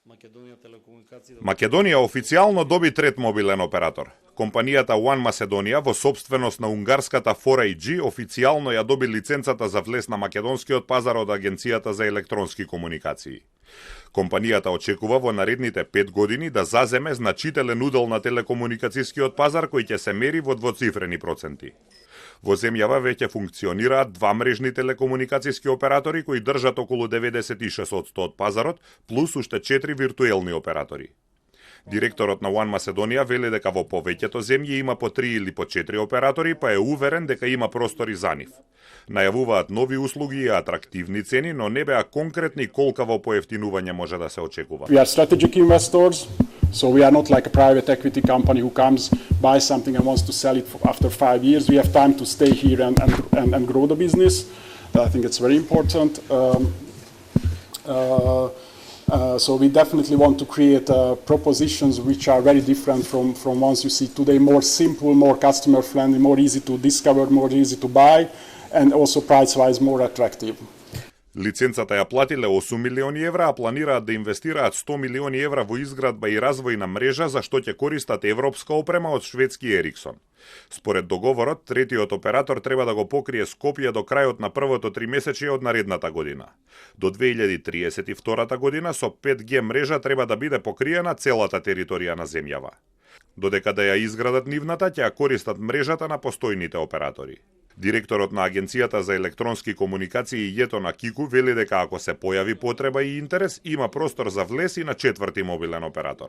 Македонија официјално доби трет мобилен оператор. Компанијата One Macedonia во собственост на унгарската 4AG официјално ја доби лиценцата за влез на македонскиот пазар од Агенцијата за електронски комуникации. Компанијата очекува во наредните 5 години да заземе значителен удел на телекомуникацијскиот пазар кој ќе се мери во двоцифрени проценти. Во земјава веќе функционираат два мрежни телекомуникацијски оператори кои држат околу 96% од пазарот, плюс уште 4 виртуелни оператори. Директорот на One Macedonia вели дека во повеќето земји има по 3 или по 4 оператори, па е уверен дека има простори за нив. Најавуваат нови услуги и атрактивни цени, но не беа конкретни колкаво поевтинување може да се очекува. We are strategic investors, so we are not like a private equity company who comes, buys something and wants to sell it after 5 years. We have time to stay here and grow the business. I think it's very important. So we definitely want to create propositions which are very different from ones you see today, more simple, more customer friendly, more easy to discover, more easy to buy, and also price-wise more attractive. Лиценцата ја платиле 8 милиони евра, а планираат да инвестираат 100 милиони евра во изградба и развој на мрежа за што ќе користат европска опрема од шведски Ериксон. Според договорот, третиот оператор треба да го покрие Скопје до крајот на првото тримесечие од наредната година. До 2032 година со 5G мрежа треба да биде покриена целата територија на земјава. Додека да ја изградат нивната, ќе ја користат мрежата на постојните оператори. Директорот на Агенцијата за електронски комуникации Јето на Кику вели дека ако се појави потреба и интерес, има простор за влез и на четврти мобилен оператор.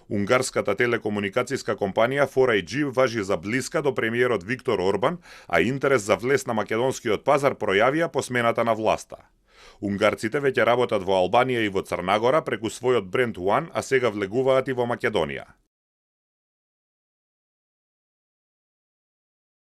Унгарската телекомуникацијска компанија 4AG важи за блиска до премиерот Виктор Орбан, а интерес за влез на македонскиот пазар пројавија по смената на власта. Унгарците веќе работат во Албанија и во Црна Гора преку својот бренд One, а сега влегуваат и во Македонија.